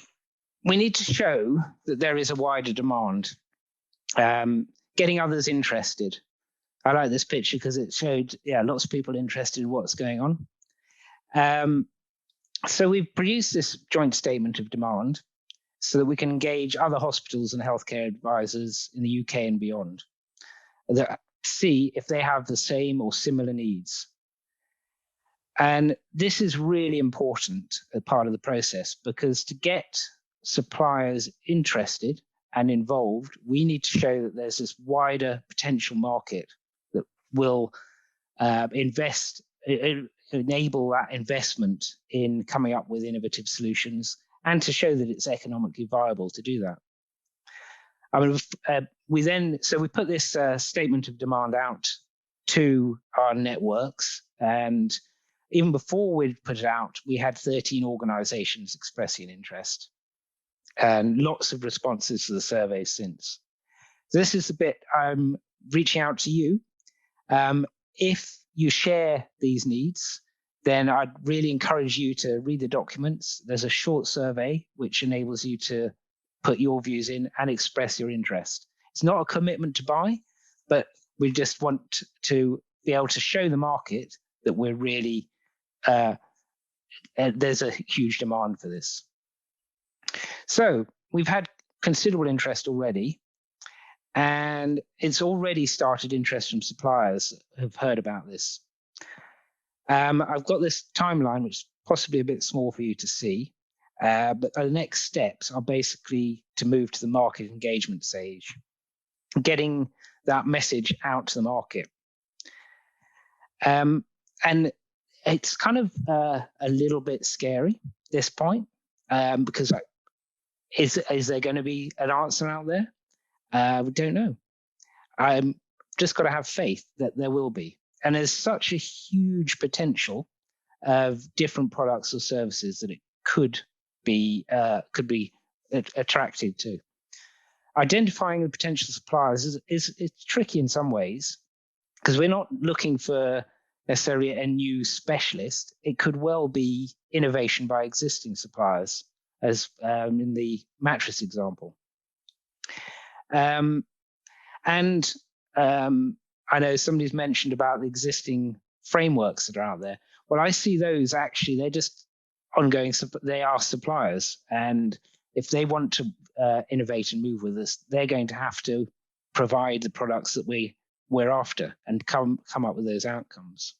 we need to show that there is a wider demand, getting others interested. I like this picture because it showed, lots of people interested in what's going on. So we've produced this joint statement of demand so that we can engage other hospitals and healthcare advisors in the UK and beyond, that see if they have the same or similar needs. And this is really important as part of the process, because to get suppliers interested and involved, we need to show that there's this wider potential market that will enable that investment in coming up with innovative solutions, and to show that it's economically viable to do that. I mean, we put this statement of demand out to our networks, and even before we'd put it out, we had 13 organizations expressing an interest, and lots of responses to the survey since. So this is the bit I'm reaching out to you. If you share these needs, then I'd really encourage you to read the documents. There's a short survey which enables you to put your views in and express your interest. It's not a commitment to buy, but we just want to be able to show the market that we're really, there's a huge demand for this. So we've had considerable interest already, and it's already started interest from suppliers who've heard about this. I've got this timeline, which is possibly a bit small for you to see. But the next steps are basically to move to the market engagement stage, getting that message out to the market. And it's kind of a little bit scary at this point, because is there going to be an answer out there? We don't know. I'm just got to have faith that there will be. And there's such a huge potential of different products or services that it could be attracted to. Identifying the potential suppliers is tricky in some ways, because we're not looking for necessarily a new specialist. It could well be innovation by existing suppliers, as in the mattress example. And I know somebody's mentioned about the existing frameworks that are out there. Well, I see those actually, they're just ongoing, they are suppliers. And if they want to innovate and move with us, they're going to have to provide the products that we're after and come up with those outcomes.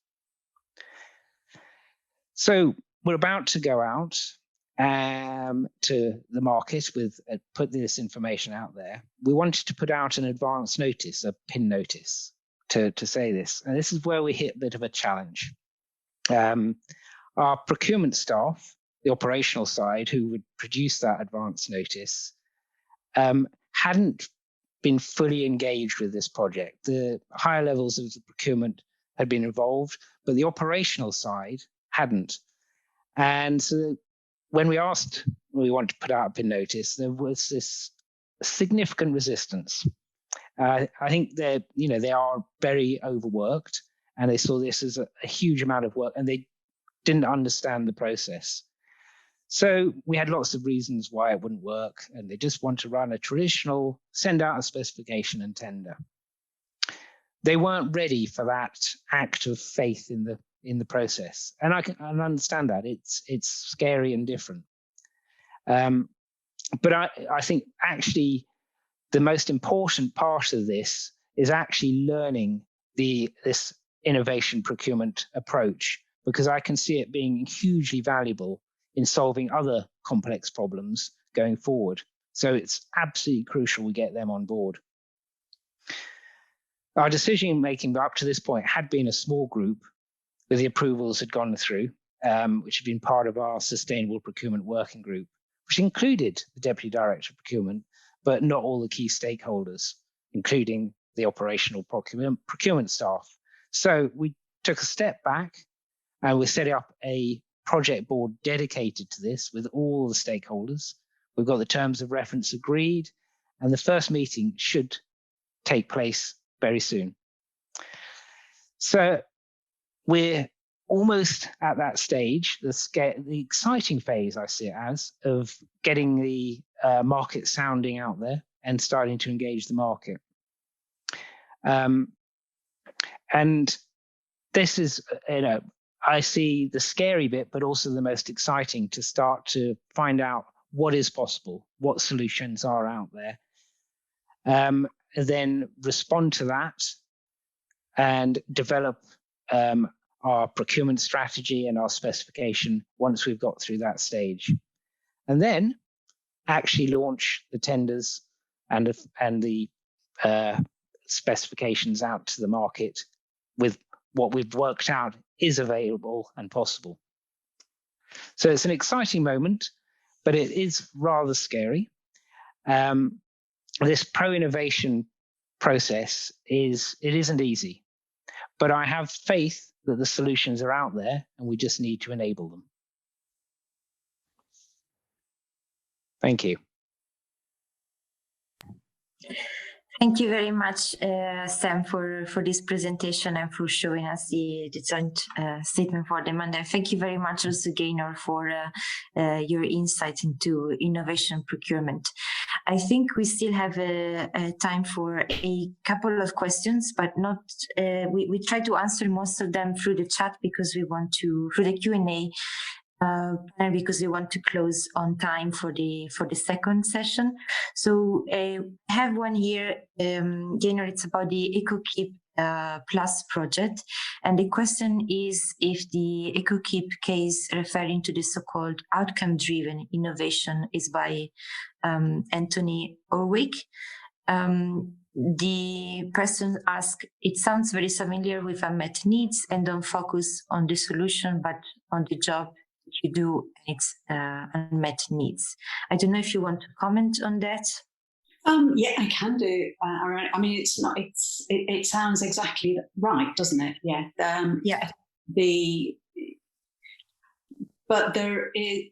So we're about to go out to the market with put this information out there. We wanted to put out an advance notice, a PIN notice, to say this. And this is where we hit a bit of a challenge. Our procurement staff, the operational side, who would produce that advance notice, hadn't been fully engaged with this project. The higher levels of the procurement had been involved, but the operational side hadn't. And so when we wanted to put out a PIN notice, there was this significant resistance. I think they are very overworked, and they saw this as a huge amount of work, and they didn't understand the process. So we had lots of reasons why it wouldn't work, and they just want to run a traditional, send out a specification and tender. They weren't ready for that act of faith in the process, and I can understand that. It's scary and different. But I think actually the most important part of this is actually learning this innovation procurement approach, because I can see it being hugely valuable in solving other complex problems going forward. So it's absolutely crucial we get them on board. Our decision-making up to this point had been a small group where the approvals had gone through, which had been part of our Sustainable Procurement Working Group, which included the Deputy Director of Procurement, but not all the key stakeholders, including the operational procurement staff. So we took a step back and we set up a project board dedicated to this with all the stakeholders. We've got the terms of reference agreed, and the first meeting should take place very soon. So we're almost at that stage, the exciting phase I see it as, of getting the market sounding out there and starting to engage the market. And this is, I see the scary bit, but also the most exciting, to start to find out what is possible, what solutions are out there, then respond to that and develop our procurement strategy and our specification once we've got through that stage. And then actually launch the tenders and the specifications out to the market with what we've worked out is available and possible. So it's an exciting moment, but it is rather scary. This pro-innovation process isn't easy, but I have faith that the solutions are out there and we just need to enable them. Thank you. Thank you very much, Sam, for this presentation and for showing us the joint statement for demand. And thank you very much also, Gaynor, for your insight into innovation procurement. I think we still have time for a couple of questions, but not. We try to answer most of them through the chat because we want to, through the Q&A, because we want to close on time for the second session. So I have one here, Gaynor, it's about the EcoKeep Plus project. And the question is if the EcoKeep case referring to the so-called outcome-driven innovation is by Anthony Orwick. The person asked, it sounds very familiar with unmet needs and don't focus on the solution, but on the job you do and its unmet needs. I don't know if you want to comment on that. Yeah, I can do. I mean, it's not. It sounds exactly right, doesn't it? Yeah. Yeah. But there is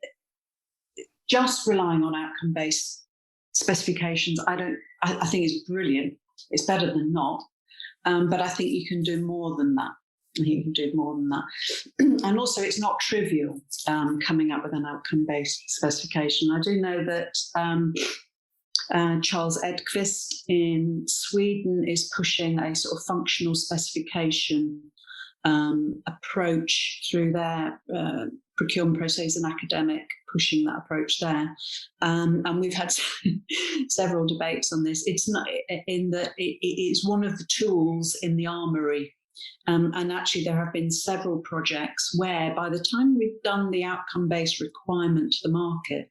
just relying on outcome-based specifications. I think is brilliant. It's better than not. But I think you can do more than that. And also, it's not trivial coming up with an outcome-based specification. I do know that Charles Edqvist in Sweden is pushing a sort of functional specification approach through their procurement process, an academic pushing that approach there. And we've had several debates on this. It's not in that it's one of the tools in the armory. And actually, there have been several projects where by the time we've done the outcome-based requirement to the market,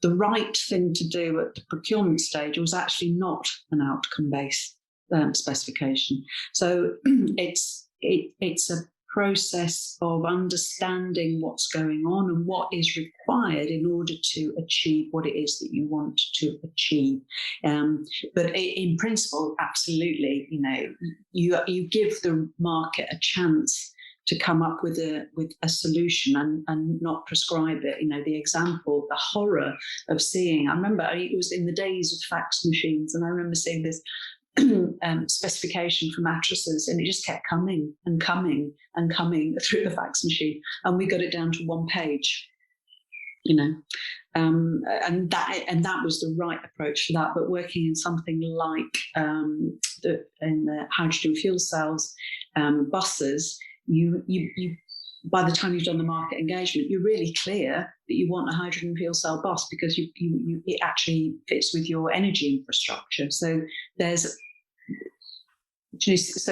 the right thing to do at the procurement stage was actually not an outcome-based specification. So it's a process of understanding what's going on and what is required in order to achieve what it is that you want to achieve. But in principle, absolutely, you give the market a chance to come up with a solution and not prescribe it. The example, the horror of seeing, I remember it was in the days of fax machines, and I remember seeing this specification for mattresses, and it just kept coming and coming and coming through the fax machine, and we got it down to one page, and that was the right approach for that. But working in something like in the hydrogen fuel cells, buses, you by the time you've done the market engagement, you're really clear that you want a hydrogen fuel cell bus because it actually fits with your energy infrastructure. So there's it's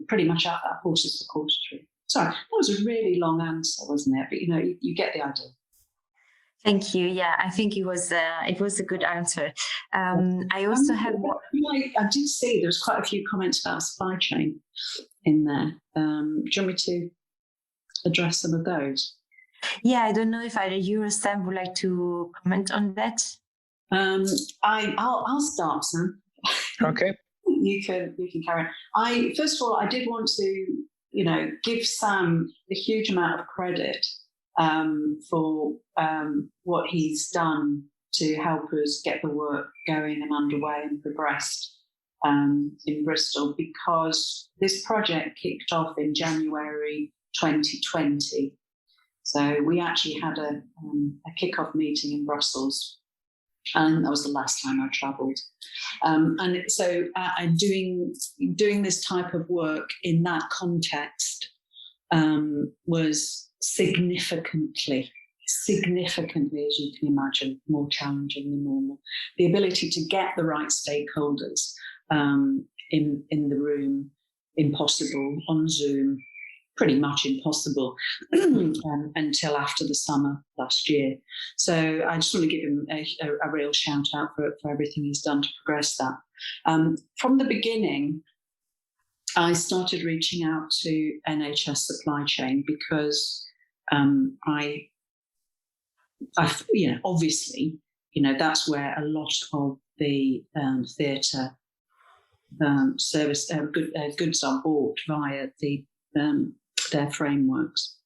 pretty much out that horses for courses. Sorry, that was a really long answer, wasn't it? But you get the idea. Thank you. Yeah, I think it was a good answer. I also have. I did see there was quite a few comments about supply chain in there. Do you want me to address some of those? Yeah, I don't know if either you or Sam would like to comment on that. I'll start, Sam. Okay. You can carry on. First of all, I did want to give Sam a huge amount of credit for what he's done to help us get the work going and underway and progressed in Bristol, because this project kicked off in January 2020. So we actually had a kick-off meeting in Brussels, and that was the last time I travelled. And so doing this type of work in that context was significantly, as you can imagine, more challenging than normal. The ability to get the right stakeholders in the room, impossible. On Zoom, pretty much impossible until after the summer last year. So I just want to give him a real shout out for everything he's done to progress that. From the beginning, I started reaching out to NHS supply chain because obviously, that's where a lot of the theatre service goods are bought via their frameworks.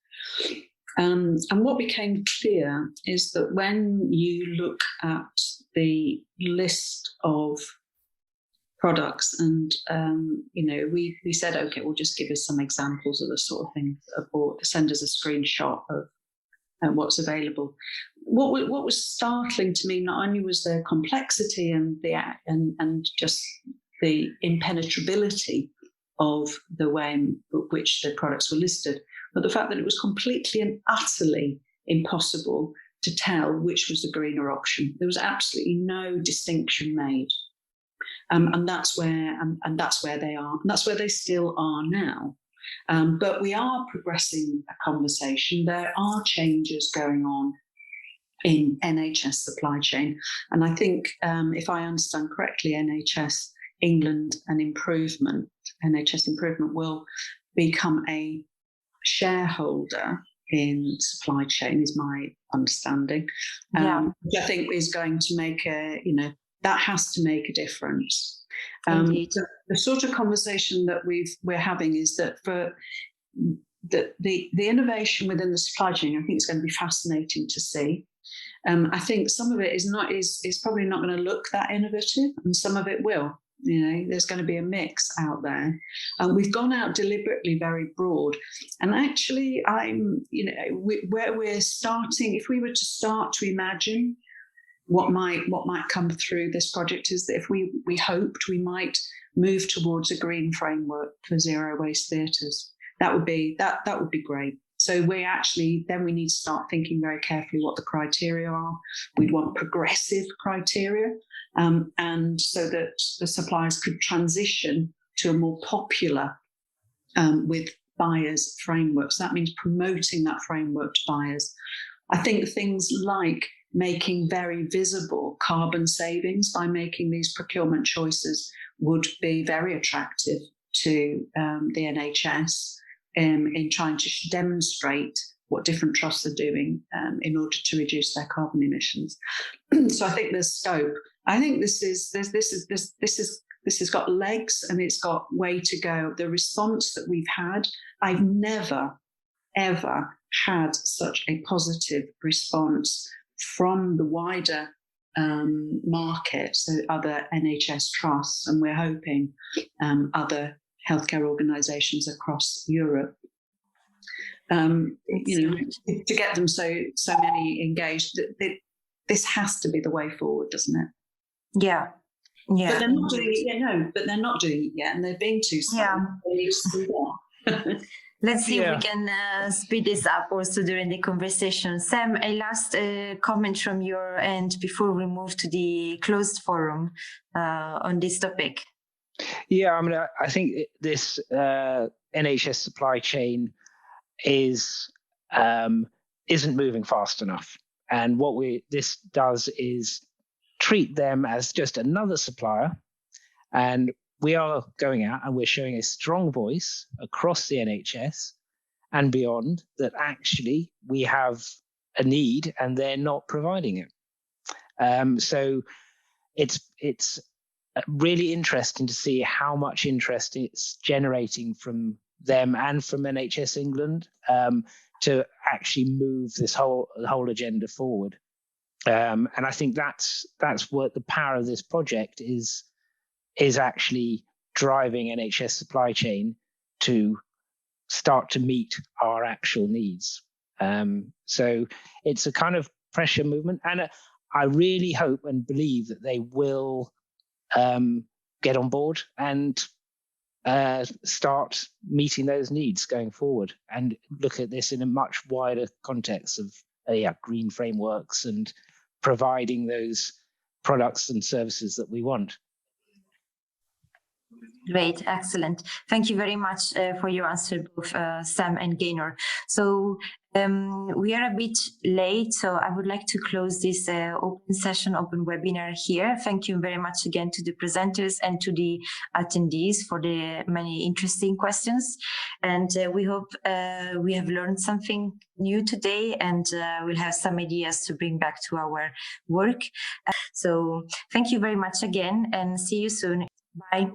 And what became clear is that when you look at the list of products and, we said, okay, well, just give us some examples of the sort of thing that are bought, send us a screenshot of what's available. What was startling to me not only was the complexity and just the impenetrability of the way in which the products were listed, but the fact that it was completely and utterly impossible to tell which was the greener option. There was absolutely no distinction made. and that's where they are, and that's where they still are now. But we are progressing a conversation. There are changes going on in NHS supply chain, and I think if I understand correctly, NHS England and NHS Improvement will become a shareholder in supply chain, is my understanding. Which I think is going to make that has to make a difference. The sort of conversation that we're having is that for the innovation within the supply chain, I think it's going to be fascinating to see. I think some of it is probably not going to look that innovative, and some of it will. There's going to be a mix out there. We've gone out deliberately very broad, and actually, where we're starting, if we were to start to imagine what might come through this project, is that if we hoped we might move towards a green framework for zero waste theatres, that would be great. So we need to start thinking very carefully what the criteria are. We'd want progressive criteria, and so that the suppliers could transition to a more popular with buyers framework. So that means promoting that framework to buyers. I think things like making very visible carbon savings by making these procurement choices would be very attractive to the NHS in trying to demonstrate what different trusts are doing in order to reduce their carbon emissions. So I think there's scope. I think this has got legs, and it's got way to go. The response that we've had, I've never ever had such a positive response from the wider market, so other NHS trusts, and we're hoping other healthcare organisations across Europe. To get them so many engaged, this has to be the way forward, doesn't it? Yeah. But they're not doing it yet. But they're not doing it yet, and they're being too slow. Yeah. They need to see that. Let's see if we can speed this up also during the conversation. Sam, a last comment from your end before we move to the closed forum on this topic. Yeah, I think this NHS supply chain isn't moving fast enough, and what this does is treat them as just another supplier, and we are going out and we're showing a strong voice across the NHS and beyond that actually we have a need and they're not providing it. So it's really interesting to see how much interest it's generating from them and from NHS England to actually move this whole agenda forward. And I think that's what the power of this project is actually driving NHS supply chain to start to meet our actual needs. So it's a kind of pressure movement, and I really hope and believe that they will get on board and start meeting those needs going forward, and look at this in a much wider context of green frameworks and providing those products and services that we want. Great, excellent. Thank you very much for your answer, both Sam and Gaynor. So we are a bit late, so I would like to close this open webinar here. Thank you very much again to the presenters and to the attendees for the many interesting questions. And we hope we have learned something new today, and we'll have some ideas to bring back to our work. So thank you very much again, and see you soon. Bye.